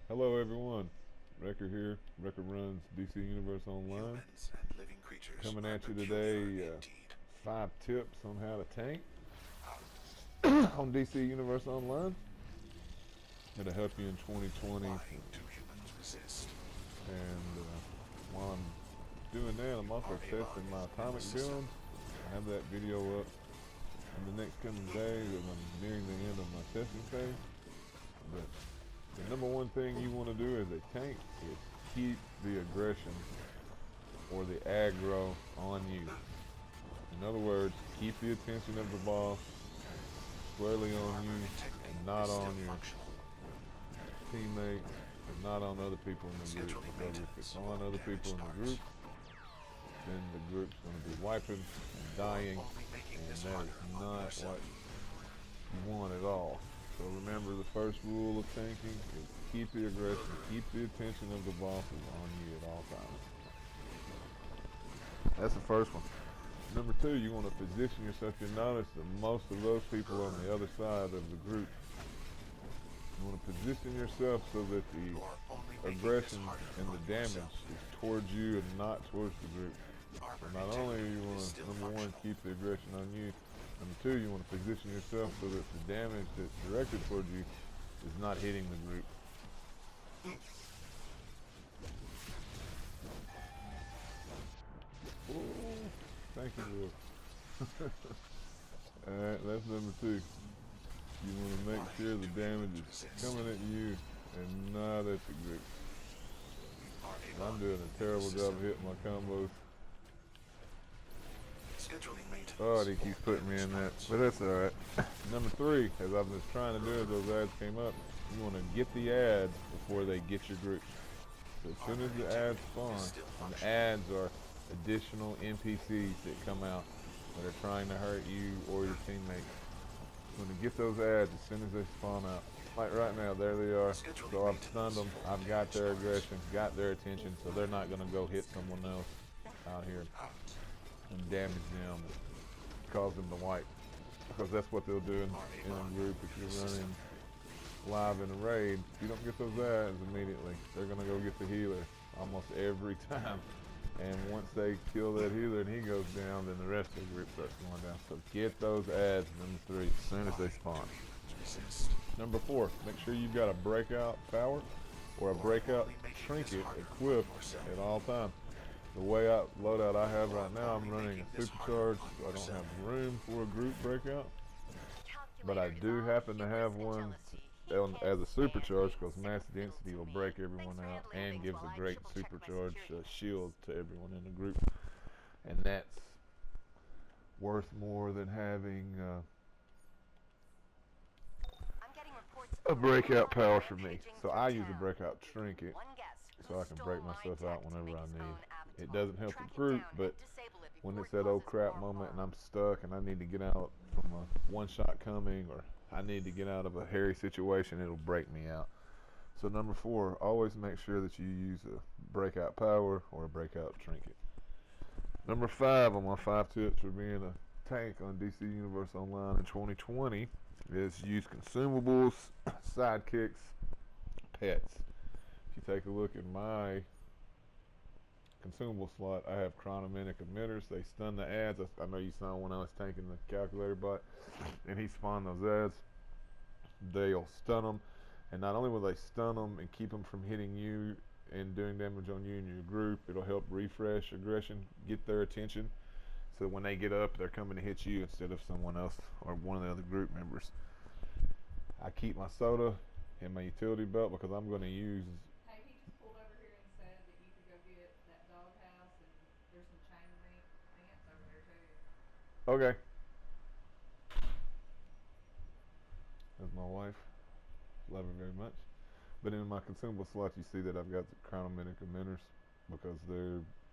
Hello everyone, Wrecker here. Wrecker runs DC Universe Online. Humans and living creatures Coming are at you peculiar today, indeed. 5 tips on how to tank on DC Universe Online. It'll help you in 2020. Why do humans resist? And while I'm doing that, I'm also testing my atomic build. I have that video up in the next coming days as I'm nearing the end of my testing phase. But the number one thing you want to do as a tank is keep the aggression or the aggro on you. In other words, keep the attention of the boss squarely on you and not on your teammates and not on other people in the group. Because if it's on other people in the group, then the group's going to be wiping and dying, and that is not what you want at all. So remember, the first rule of tanking is keep the aggression, keep the attention of the bosses on you at all times. That's the first one. Number two, you want to position yourself. You notice that most of those people on the other side of the group. You want to position yourself so that the aggression and the damage is towards you and not towards the group. So not only do you want to, number one, keep the aggression on you, number two, you want to position yourself so that the damage that's directed towards you is not hitting the group. Ooh, thank you, Will. Alright, that's number two. You want to make sure the damage is coming at you and not at the group. I'm doing a terrible job of hitting my combos. Oh, he keeps putting me in that, but that's alright. Number three, as I was trying to do as those ads came up, you want to get the ads before they get your group. So as soon as the ads spawn, and the ads are additional NPCs that come out that are trying to hurt you or your teammates. You want to get those ads as soon as they spawn out. Like right now, there they are. So I've stunned them, I've got their aggression, got their attention, so they're not going to go hit someone else out here and damage them and cause them to wipe. Because that's what they'll do in a group if you're running live in a raid. If you don't get those ads immediately, they're going to go get the healer almost every time. And once they kill that healer and he goes down, then the rest of the group starts going down. So get those ads, number three, as soon as they spawn. Number four, make sure you've got a breakout power or a breakout trinket equipped at all times. The loadout I have right now, I'm running a supercharge, so I don't have room for a group breakout. But I do happen to have one as a supercharge because mass density will break everyone out and gives a great supercharge shield to everyone in the group. And that's worth more than having a breakout power for me. So I use a breakout trinket so I can break myself out whenever I need. It doesn't help the group, but when it's that oh crap moment and I'm stuck and I need to get out from a one shot coming or I need to get out of a hairy situation, it'll break me out. So number four, always make sure that you use a breakout power or a breakout trinket. Number five on my 5 tips for being a tank on DC Universe Online in 2020 is use consumables, sidekicks, pets. If you take a look at my consumable slot, I have chronominic emitters. They stun the ads. I know you saw when I was tanking the calculator bot, and he spawned those ads. They'll stun them, and not only will they stun them and keep them from hitting you and doing damage on you and your group, it'll help refresh aggression, get their attention. So when they get up, they're coming to hit you instead of someone else or one of the other group members. I keep my soda in my utility belt because I'm going to use. Hey, he just pulled over here and said that you could go get that doghouse and there's some chain link fence over there too. Okay. That's my wife. Love her very much. But in my consumable slots, you see that I've got the chronominic emitters because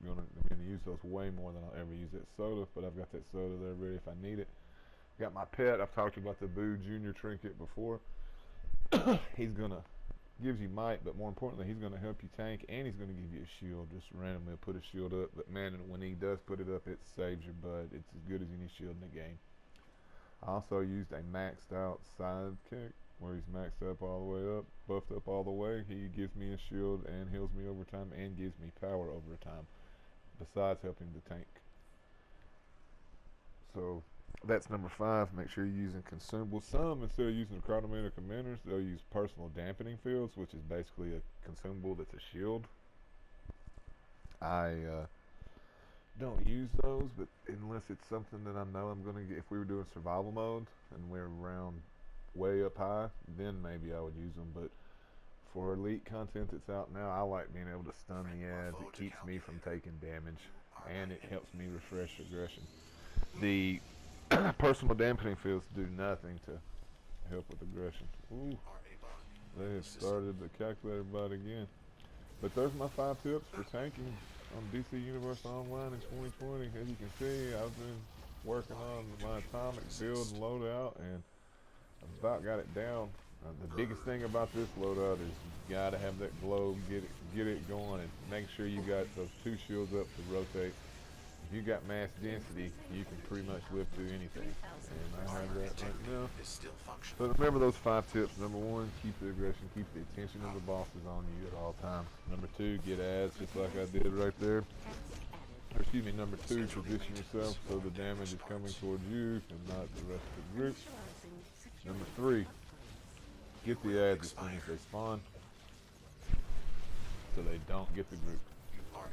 I'm gonna use those way more than I'll ever use that soda. But I've got that soda there ready if I need it. Got my pet. I've talked about the Boo Junior trinket before. He's gonna gives you might, but more importantly, he's gonna help you tank, and he's gonna give you a shield. Just randomly put a shield up, but man, when he does put it up, it saves your butt. It's as good as any shield in the game. I also used a maxed out sidekick where he's maxed up all the way up, buffed up all the way. He gives me a shield and heals me over time and gives me power over time, besides helping the tank. So that's number 5. Make sure you're using consumables. Some, instead of using the chronometer commanders, they'll use personal dampening fields, which is basically a consumable that's a shield. I don't use those, but unless it's something that I know I'm going to get, if we were doing survival mode and we're around way up high, then maybe I would use them. But for elite content that's out now, I like being able to stun the ads. It keeps me from taking damage, and it helps me refresh aggression. The personal dampening fields do nothing to help with aggression. Ooh, they have started the calculator bot again. But there's my 5 tips for tanking on DC Universe Online in 2020. As you can see, I've been working on my atomic build and loadout, and I've about got it down. The biggest thing about this loadout is you gotta have that glow, get it going, and make sure you got those 2 shields up to rotate. If you got mass density, you can pretty much live through anything, and I have that right now. But remember those 5 tips. Number 1, keep the aggression, keep the attention of the bosses on you at all times. Number 2, get ads just like I did right there. Or excuse me, number 2, position yourself so the damage is coming towards you and not the rest of the group. Number 3, get the ads as soon as they spawn, so they don't get the group.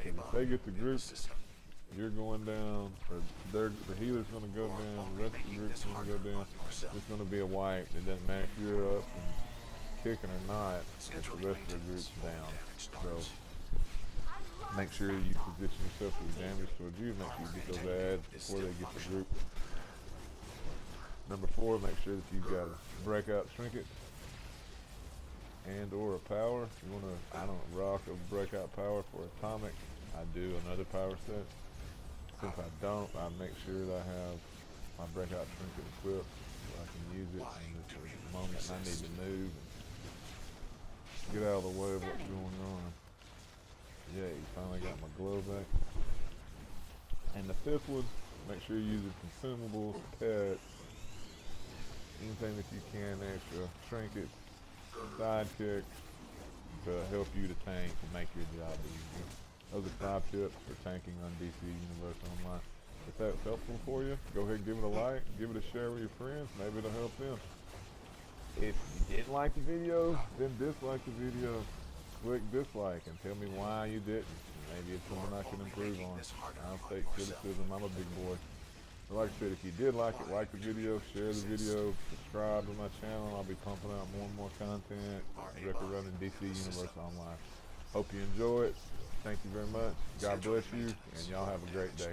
Because if they get the group, you're going down, or the healer's going to go down, the rest of the group's going to go down. It's going to be a wipe. It doesn't matter if you're up and kicking or not, if the rest of the group's down. So make sure you position yourself for the damage towards you. Make sure you get those ads before they get the group. Number 4, make sure that you've got a breakout trinket and or a power. If you want to, I don't rock a breakout power for atomic, I do another power set. Since I don't, I make sure that I have my breakout trinket equipped so I can use it in the moment I need to move and get out of the way of what's going on. Yay, finally got my glow back. And the 5th one, make sure you're using consumables, pets, anything that you can extra, trinkets, sidekicks to help you to tank and make your job easier. Those are 5 tips for tanking on DC Universe Online. If that's helpful for you, go ahead and give it a like, give it a share with your friends. Maybe it'll help them. If you didn't like the video, then dislike the video. Click dislike and tell me why you didn't. Maybe it's something I can improve on. I'll take criticism. I'm a big boy. But like I said, if you did like it, like the video, share the video, subscribe to my channel. I'll be pumping out more and more content. Record running DC Universe Online. Hope you enjoy it. Thank you very much. God bless you, and y'all have a great day.